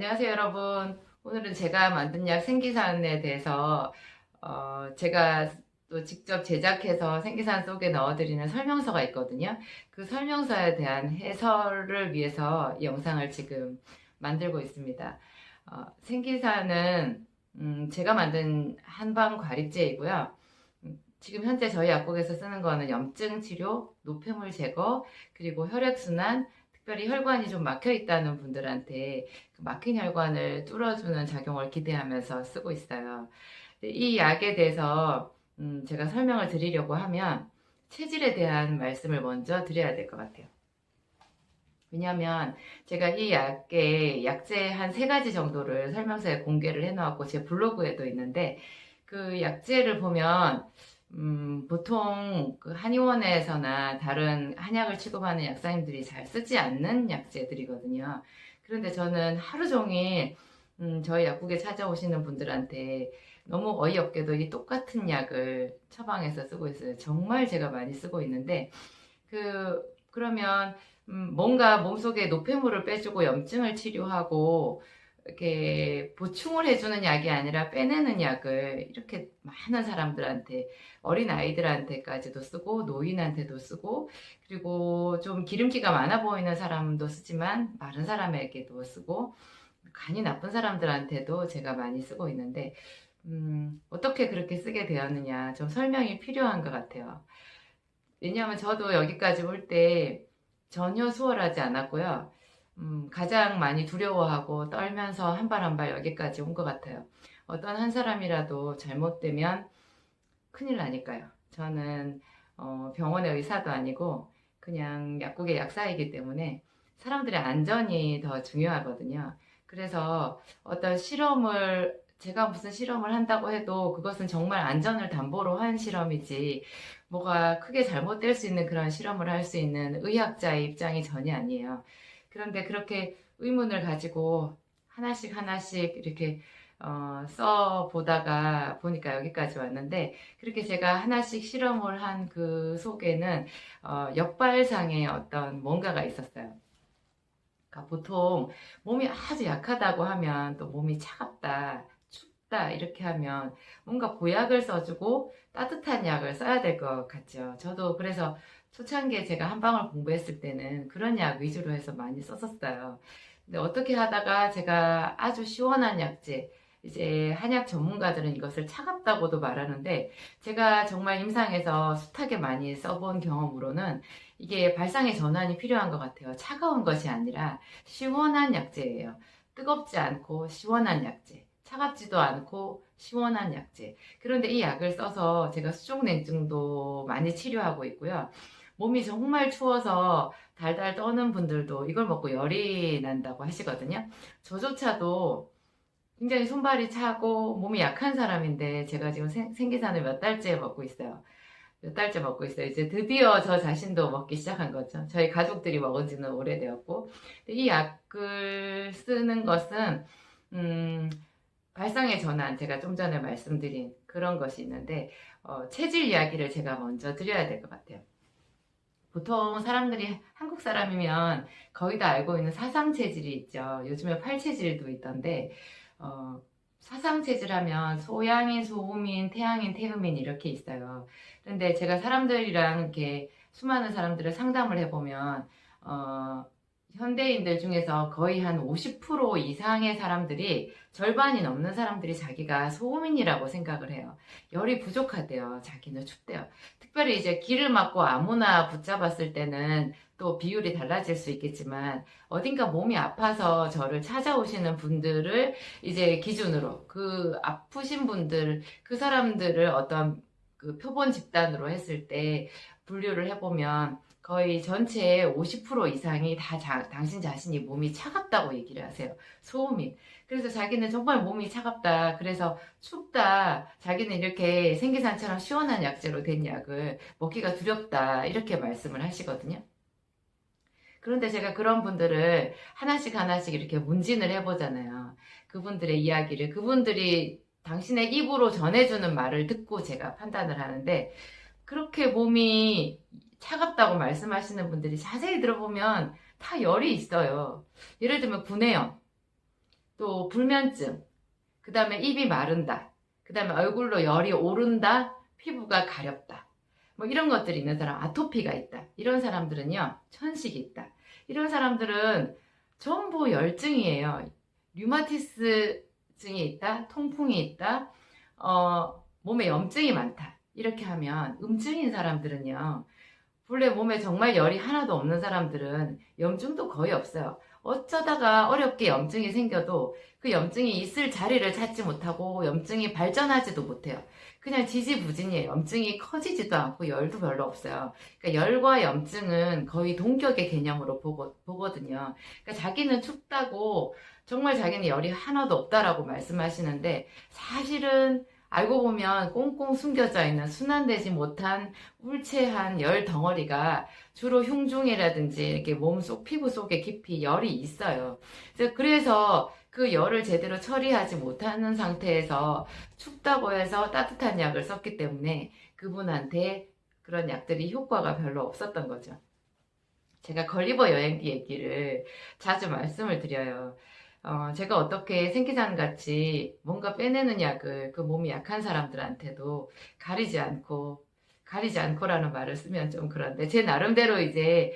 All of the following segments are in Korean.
안녕하세요, 여러분. 오늘은 제가 만든 약 생기산에 대해서 제가 또 직접 제작해서 생기산 속에 넣어드리는 설명서가 있거든요. 그 설명서에 대한 해설을 위해서 이 영상을 지금 만들고 있습니다. 생기산은 제가 만든 한방 과립제이고요. 지금 현재 저희 약국에서 쓰는 거는 염증 치료, 노폐물 제거, 그리고 혈액순환, 특별히 혈관이 좀 막혀 있다는 분들한테 그 막힌 혈관을 뚫어주는 작용을 기대하면서 쓰고 있어요. 이 약에 대해서 제가 설명을 드리려고 하면 체질에 대한 말씀을 먼저 드려야 될 것 같아요. 왜냐하면 제가 이 약의 약재 한 3가지 정도를 설명서에 공개를 해놓았고 제 블로그에도 있는데 그 약재를 보면 보통 그 한의원에서나 다른 한약을 취급하는 약사님들이 잘 쓰지 않는 약재들이거든요. 그런데 저는 하루 종일 저희 약국에 찾아오시는 분들한테 너무 어이없게도 이 똑같은 약을 처방해서 쓰고 있어요. 정말 제가 많이 쓰고 있는데 그러면 뭔가 몸속에 노폐물을 빼주고 염증을 치료하고 이렇게 보충을 해주는 약이 아니라 빼내는 약을 이렇게 많은 사람들한테 어린 아이들한테까지도 쓰고 노인한테도 쓰고 그리고 좀 기름기가 많아 보이는 사람도 쓰지만 마른 사람에게도 쓰고 간이 나쁜 사람들한테도 제가 많이 쓰고 있는데 어떻게 그렇게 쓰게 되었느냐 좀 설명이 필요한 것 같아요. 왜냐하면 저도 여기까지 올 때 전혀 수월하지 않았고요. 가장 많이 두려워하고 떨면서 한 발 한 발 여기까지 온 것 같아요. 어떤 한 사람이라도 잘못되면 큰일 나니까요. 저는 병원의 의사도 아니고 그냥 약국의 약사이기 때문에 사람들의 안전이 더 중요하거든요. 그래서 어떤 실험을 제가 무슨 실험을 한다고 해도 그것은 정말 안전을 담보로 한 실험이지 뭐가 크게 잘못될 수 있는 그런 실험을 할 수 있는 의학자의 입장이 전혀 아니에요. 그런데 그렇게 의문을 가지고 하나씩 하나씩 이렇게 써 보다가 보니까 여기까지 왔는데 그렇게 제가 하나씩 실험을 한 그 속에는 역발상의 어떤 뭔가가 있었어요. 그러니까 보통 몸이 아주 약하다고 하면 또 몸이 차갑다, 춥다 이렇게 하면 뭔가 보약을 써주고 따뜻한 약을 써야 될 것 같죠. 저도 그래서 초창기에 제가 한방을 공부했을 때는 그런 약 위주로 해서 많이 썼었어요. 근데 어떻게 하다가 제가 아주 시원한 약재, 이제 한약 전문가들은 이것을 차갑다고도 말하는데 제가 정말 임상에서 숱하게 많이 써본 경험으로는 이게 발상의 전환이 필요한 것 같아요. 차가운 것이 아니라 시원한 약재예요. 뜨겁지 않고 시원한 약재. 차갑지도 않고 시원한 약재. 그런데 이 약을 써서 제가 수족냉증도 많이 치료하고 있고요. 몸이 정말 추워서 달달 떠는 분들도 이걸 먹고 열이 난다고 하시거든요. 저조차도 굉장히 손발이 차고 몸이 약한 사람인데 제가 지금 생기산을 몇 달째 먹고 있어요. 몇 달째 먹고 있어요. 이제 드디어 저 자신도 먹기 시작한 거죠. 저희 가족들이 먹은 지는 오래되었고. 이 약을 쓰는 것은, 음, 발상의 전환, 제가 좀 전에 말씀드린 그런 것이 있는데, 체질 이야기를 제가 먼저 드려야 될 것 같아요. 보통 사람들이 한국 사람이면 거의 다 알고 있는 사상 체질이 있죠. 요즘에 팔 체질도 있던데, 어, 사상 체질 하면 소양인, 소음인, 태양인, 태음인 이렇게 있어요. 그런데 제가 사람들이랑 이렇게 수많은 사람들을 상담을 해보면, 어, 현대인들 중에서 거의 한 50% 이상의 사람들이 절반이 넘는 사람들이 자기가 소음인이라고 생각을 해요. 열이 부족하대요. 자기는 춥대요. 특별히 이제 길을 막고 아무나 붙잡았을 때는 또 비율이 달라질 수 있겠지만 어딘가 몸이 아파서 저를 찾아오시는 분들을 이제 기준으로 그 아프신 분들 그 사람들을 어떤 그 표본 집단으로 했을 때 분류를 해보면 거의 전체의 50% 이상이 다 당신 자신이 몸이 차갑다고 얘기를 하세요. 소음인. 그래서 자기는 정말 몸이 차갑다. 그래서 춥다. 자기는 이렇게 생기산처럼 시원한 약재로 된 약을 먹기가 두렵다. 이렇게 말씀을 하시거든요. 그런데 제가 그런 분들을 하나씩 하나씩 이렇게 문진을 해보잖아요. 그분들의 이야기를, 그분들이 당신의 입으로 전해주는 말을 듣고 제가 판단을 하는데, 그렇게 몸이 차갑다고 말씀하시는 분들이 자세히 들어보면 다 열이 있어요. 예를 들면 구내염. 또 불면증, 그 다음에 입이 마른다, 그 다음에 얼굴로 열이 오른다, 피부가 가렵다, 뭐 이런 것들이 있는 사람, 아토피가 있다, 이런 사람들은요 천식이 있다, 이런 사람들은 전부 열증이에요. 류마티스증이 있다, 통풍이 있다, 몸에 염증이 많다, 이렇게 하면 음증인 사람들은요, 본래 몸에 정말 열이 하나도 없는 사람들은 염증도 거의 없어요. 어쩌다가 어렵게 염증이 생겨도 그 염증이 있을 자리를 찾지 못하고 염증이 발전하지도 못해요. 그냥 지지부진이에요. 염증이 커지지도 않고 열도 별로 없어요. 그러니까 열과 염증은 거의 동격의 개념으로 보거든요. 그러니까 자기는 춥다고 정말 자기는 열이 하나도 없다라고 말씀하시는데, 사실은 알고 보면 꽁꽁 숨겨져 있는 순환되지 못한 울체한 열 덩어리가 주로 흉중이라든지 이렇게 몸속 피부 속에 깊이 열이 있어요. 그래서 그 열을 제대로 처리하지 못하는 상태에서 춥다고 해서 따뜻한 약을 썼기 때문에 그분한테 그런 약들이 효과가 별로 없었던 거죠. 제가 걸리버 여행기 얘기를 자주 말씀을 드려요. 제가 어떻게 생기장 같이 뭔가 빼내는 약을 그 몸이 약한 사람들한테도 가리지 않고라는 말을 쓰면 좀 그런데, 제 나름대로 이제,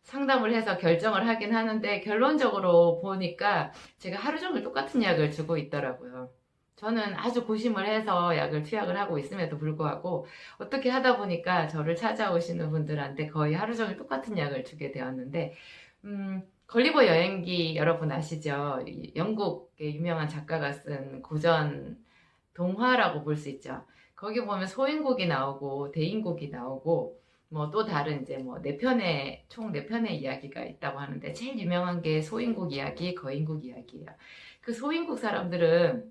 상담을 해서 결정을 하긴 하는데, 결론적으로 보니까 제가 하루 종일 똑같은 약을 주고 있더라고요. 저는 아주 고심을 해서 약을 투약을 하고 있음에도 불구하고 어떻게 하다 보니까 저를 찾아오시는 분들한테 거의 하루 종일 똑같은 약을 주게 되었는데, 걸리버 여행기 여러분 아시죠? 영국의 유명한 작가가 쓴 고전 동화라고 볼 수 있죠. 거기 보면 소인국이 나오고 대인국이 나오고 뭐 또 다른 이제 뭐 총 네 편의 이야기가 있다고 하는데, 제일 유명한 게 소인국 이야기, 거인국 이야기예요. 그 소인국 사람들은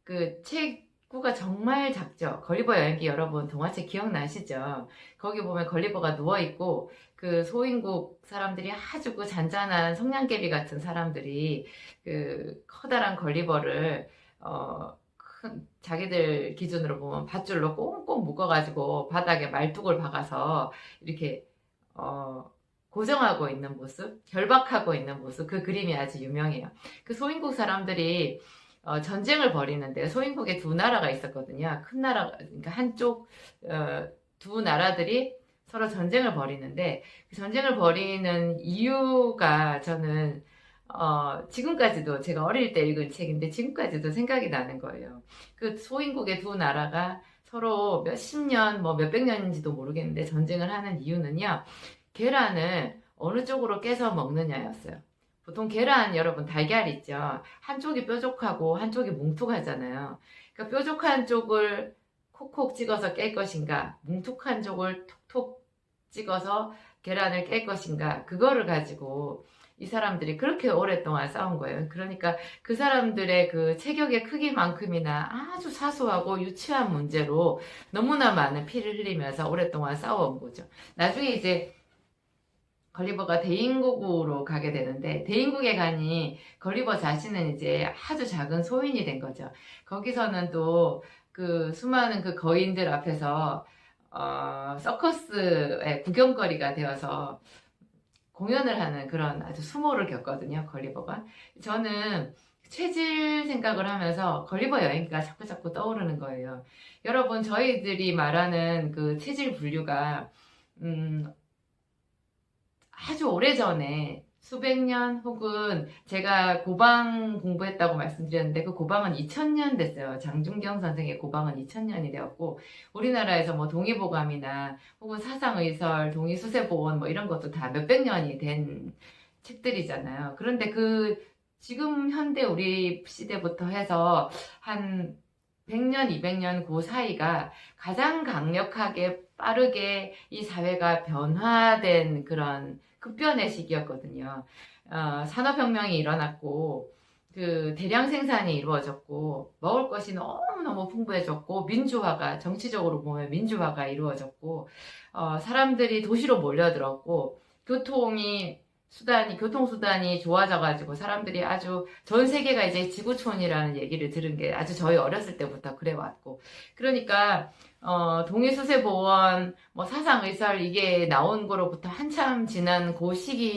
그 체구가 정말 작죠. 걸리버 여행기 여러분 동화책 기억나시죠? 거기 보면 걸리버가 누워있고 그 소인국 사람들이 아주 그 잔잔한 성냥개비 같은 사람들이 그 커다란 걸리버를 자기들 기준으로 보면 밧줄로 꽁꽁 묶어가지고 바닥에 말뚝을 박아서 이렇게 고정하고 있는 모습, 결박하고 있는 모습, 그 그림이 아주 유명해요. 그 소인국 사람들이 전쟁을 벌이는데, 소인국에 두 나라가 있었거든요. 큰 나라, 그러니까 한쪽 두 나라들이 서로 전쟁을 벌이는데, 그 전쟁을 벌이는 이유가 저는 지금까지도, 제가 어릴 때 읽은 책인데 지금까지도 생각이 나는 거예요. 그 소인국의 두 나라가 서로 몇십 년, 뭐 몇백 년인지도 모르겠는데 전쟁을 하는 이유는요, 계란을 어느 쪽으로 깨서 먹느냐였어요. 보통 계란 여러분 달걀 있죠. 한쪽이 뾰족하고 한쪽이 뭉툭하잖아요. 그러니까 뾰족한 쪽을 콕콕 찍어서 깰 것인가, 뭉툭한 쪽을 톡톡 찍어서 계란을 깰 것인가, 그거를 가지고 이 사람들이 그렇게 오랫동안 싸운 거예요. 그러니까 그 사람들의 그 체격의 크기만큼이나 아주 사소하고 유치한 문제로 너무나 많은 피를 흘리면서 오랫동안 싸워온 거죠. 나중에 이제 걸리버가 대인국으로 가게 되는데, 대인국에 가니 걸리버 자신은 이제 아주 작은 소인이 된 거죠. 거기서는 또 그 수많은 그 거인들 앞에서 서커스의 구경거리가 되어서 공연을 하는 그런 아주 수모를 겪거든요, 걸리버가. 저는 체질 생각을 하면서 걸리버 여행기가 자꾸자꾸 떠오르는 거예요. 여러분, 저희들이 말하는 그 체질 분류가 아주 오래전에 수백 년, 혹은 제가 고방 공부했다고 말씀드렸는데 그 고방은 2000년 됐어요. 장준경 선생의 고방은 2000년이 되었고, 우리나라에서 뭐 동의보감이나 혹은 사상의설, 동의수세보원 뭐 이런 것도 다 몇백 년이 된 책들이잖아요. 그런데 그 지금 현대 우리 시대부터 해서 한 100년, 200년 그 사이가 가장 강력하게 빠르게 이 사회가 변화된 그런 급변의 시기였거든요. 산업혁명이 일어났고, 그 대량 생산이 이루어졌고, 먹을 것이 너무너무 풍부해졌고, 정치적으로 보면 민주화가 이루어졌고, 사람들이 도시로 몰려들었고, 교통수단이 좋아져가지고 사람들이 아주, 전 세계가 이제 지구촌이라는 얘기를 들은 게 아주 저희 어렸을 때부터 그래왔고, 그러니까 동의수세보원, 뭐 사상의설 이게 나온 거로부터 한참 지난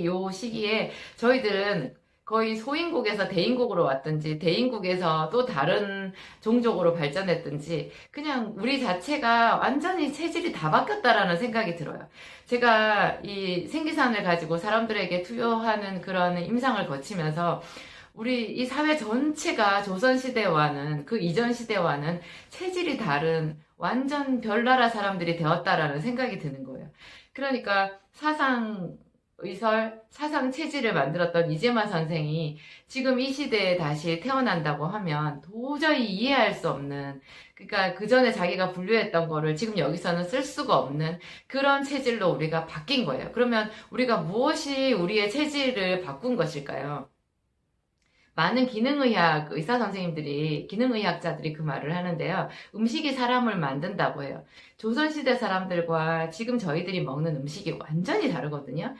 요 시기에 저희들은 거의 소인국에서 대인국으로 왔든지 대인국에서 또 다른 종족으로 발전했든지 그냥 우리 자체가 완전히 체질이 다 바뀌었다라는 생각이 들어요. 제가 이 생기산을 가지고 사람들에게 투여하는 그런 임상을 거치면서 우리 이 사회 전체가 조선시대와는 그 이전 시대와는 체질이 다른 완전 별나라 사람들이 되었다라는 생각이 드는 거예요. 그러니까 사상 의설, 사상 체질을 만들었던 이재마 선생이 지금 이 시대에 다시 태어난다고 하면 도저히 이해할 수 없는, 그러니까 그 전에 자기가 분류했던 거를 지금 여기서는 쓸 수가 없는 그런 체질로 우리가 바뀐 거예요. 그러면 우리가 무엇이 우리의 체질을 바꾼 것일까요? 많은 기능의학 의사 선생님들이, 기능의학자들이 그 말을 하는데요. 음식이 사람을 만든다고 해요. 조선시대 사람들과 지금 저희들이 먹는 음식이 완전히 다르거든요.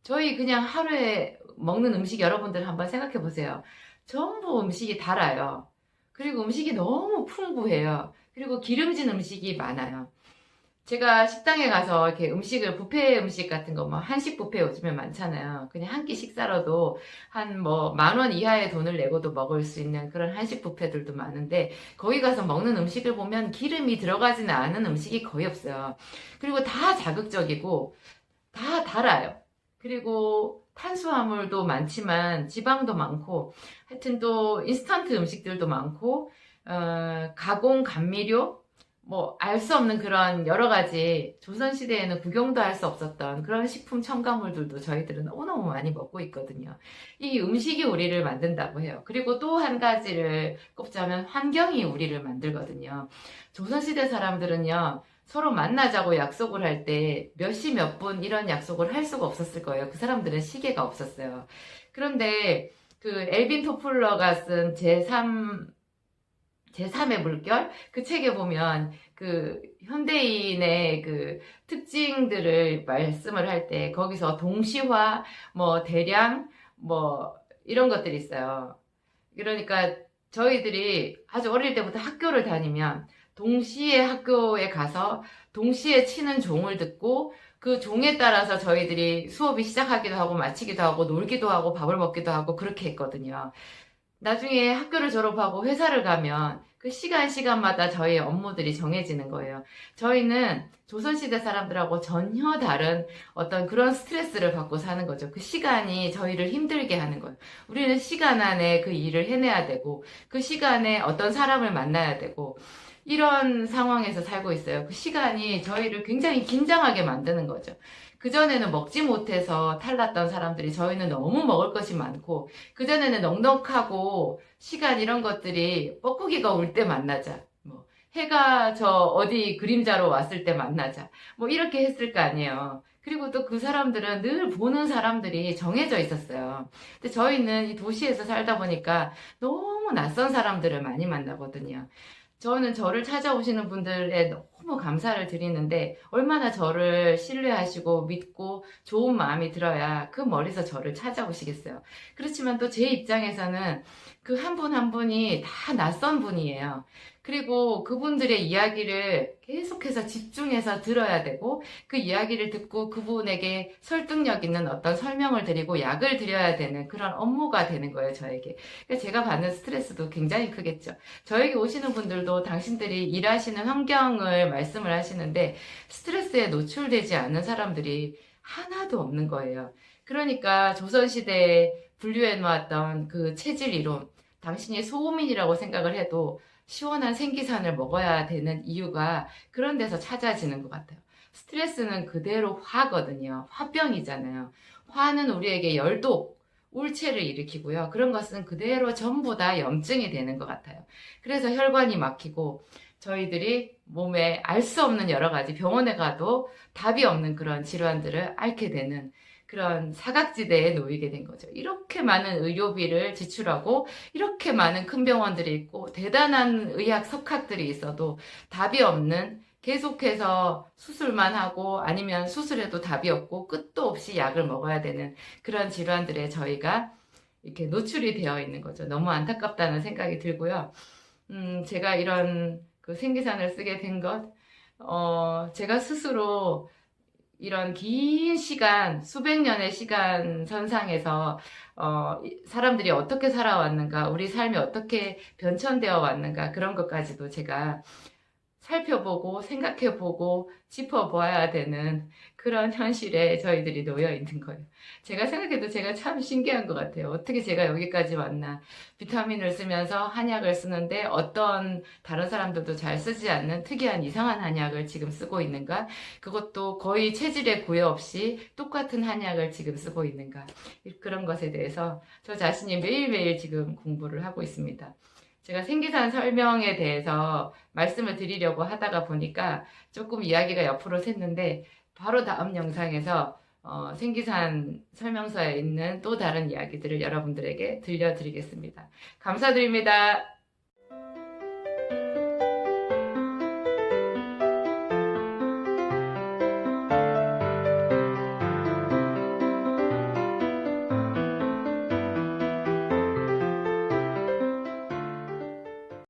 저희 그냥 하루에 먹는 음식 여러분들 한번 생각해 보세요. 전부 음식이 달아요. 그리고 음식이 너무 풍부해요. 그리고 기름진 음식이 많아요. 제가 식당에 가서 이렇게 음식을, 뷔페 음식 같은 거, 뭐, 한식 뷔페 요즘에 많잖아요. 그냥 한 끼 식사로도 한 뭐, 10,000원 이하의 돈을 내고도 먹을 수 있는 그런 한식 뷔페들도 많은데, 거기 가서 먹는 음식을 보면 기름이 들어가지는 않은 음식이 거의 없어요. 그리고 다 자극적이고, 다 달아요. 그리고 탄수화물도 많지만 지방도 많고, 하여튼 또 인스턴트 음식들도 많고, 가공 감미료, 뭐, 알 수 없는 그런 여러 가지 조선시대에는 구경도 할 수 없었던 그런 식품 첨가물들도 저희들은 너무너무 많이 먹고 있거든요. 이 음식이 우리를 만든다고 해요. 그리고 또 한 가지를 꼽자면 환경이 우리를 만들거든요. 조선시대 사람들은요, 서로 만나자고 약속을 할 때 몇 시 몇 분 이런 약속을 할 수가 없었을 거예요. 그 사람들은 시계가 없었어요. 그런데 그 엘빈 토플러가 쓴 제3의 물결? 그 책에 보면 그 현대인의 그 특징들을 말씀을 할 때 거기서 동시화, 뭐 대량, 뭐 이런 것들이 있어요. 그러니까 저희들이 아주 어릴 때부터 학교를 다니면 동시에 학교에 가서 동시에 치는 종을 듣고 그 종에 따라서 저희들이 수업이 시작하기도 하고 마치기도 하고 놀기도 하고 밥을 먹기도 하고 그렇게 했거든요. 나중에 학교를 졸업하고 회사를 가면 그 시간마다 저희 업무들이 정해지는 거예요. 저희는 조선시대 사람들하고 전혀 다른 어떤 그런 스트레스를 받고 사는 거죠. 그 시간이 저희를 힘들게 하는 거예요. 우리는 시간 안에 그 일을 해내야 되고, 그 시간에 어떤 사람을 만나야 되고, 이런 상황에서 살고 있어요. 그 시간이 저희를 굉장히 긴장하게 만드는 거죠. 그전에는 먹지 못해서 탈났던 사람들이 저희는 너무 먹을 것이 많고, 그전에는 넉넉하고 시간 이런 것들이 뻐꾸기가 올 때 만나자. 뭐 해가 저 어디 그림자로 왔을 때 만나자. 뭐 이렇게 했을 거 아니에요. 그리고 또 그 사람들은 늘 보는 사람들이 정해져 있었어요. 근데 저희는 이 도시에서 살다 보니까 너무 낯선 사람들을 많이 만나거든요. 저는 저를 찾아오시는 분들에 너무 감사를 드리는데 얼마나 저를 신뢰하시고 믿고 좋은 마음이 들어야 그 멀리서 저를 찾아오시겠어요. 그렇지만 또 제 입장에서는 그 한 분 한 분이 다 낯선 분이에요. 그리고 그분들의 이야기를 계속해서 집중해서 들어야 되고 그 이야기를 듣고 그분에게 설득력 있는 어떤 설명을 드리고 약을 드려야 되는 그런 업무가 되는 거예요, 저에게. 그러니까 제가 받는 스트레스도 굉장히 크겠죠. 저에게 오시는 분들도 당신들이 일하시는 환경을 말씀을 하시는데 스트레스에 노출되지 않는 사람들이 하나도 없는 거예요. 그러니까 조선시대에 분류해 놓았던 그 체질 이론, 당신이 소음인이라고 생각을 해도 시원한 생기산을 먹어야 되는 이유가 그런 데서 찾아지는 것 같아요. 스트레스는 그대로 화거든요. 화병이잖아요. 화는 우리에게 열독, 울체를 일으키고요. 그런 것은 그대로 전부 다 염증이 되는 것 같아요. 그래서 혈관이 막히고 저희들이 몸에 알 수 없는 여러 가지 병원에 가도 답이 없는 그런 질환들을 앓게 되는 그런 사각지대에 놓이게 된 거죠. 이렇게 많은 의료비를 지출하고 이렇게 많은 큰 병원들이 있고 대단한 의학 석학들이 있어도 답이 없는, 계속해서 수술만 하고 아니면 수술해도 답이 없고 끝도 없이 약을 먹어야 되는 그런 질환들에 저희가 이렇게 노출이 되어 있는 거죠. 너무 안타깝다는 생각이 들고요. 제가 이런 그 생기산을 쓰게 된 것, 제가 스스로 이런 긴 시간, 수백 년의 시간 선상에서 사람들이 어떻게 살아왔는가, 우리 삶이 어떻게 변천되어 왔는가, 그런 것까지도 제가 살펴보고 생각해보고 짚어봐야 되는 그런 현실에 저희들이 놓여 있는 거예요. 제가 생각해도 제가 참 신기한 것 같아요. 어떻게 제가 여기까지 왔나. 비타민을 쓰면서 한약을 쓰는데 어떤 다른 사람들도 잘 쓰지 않는 특이한 이상한 한약을 지금 쓰고 있는가. 그것도 거의 체질에 구애 없이 똑같은 한약을 지금 쓰고 있는가. 그런 것에 대해서 저 자신이 매일매일 지금 공부를 하고 있습니다. 제가 생기산 설명에 대해서 말씀을 드리려고 하다가 보니까 조금 이야기가 옆으로 샜는데 바로 다음 영상에서 생기산 설명서에 있는 또 다른 이야기들을 여러분들에게 들려드리겠습니다. 감사드립니다.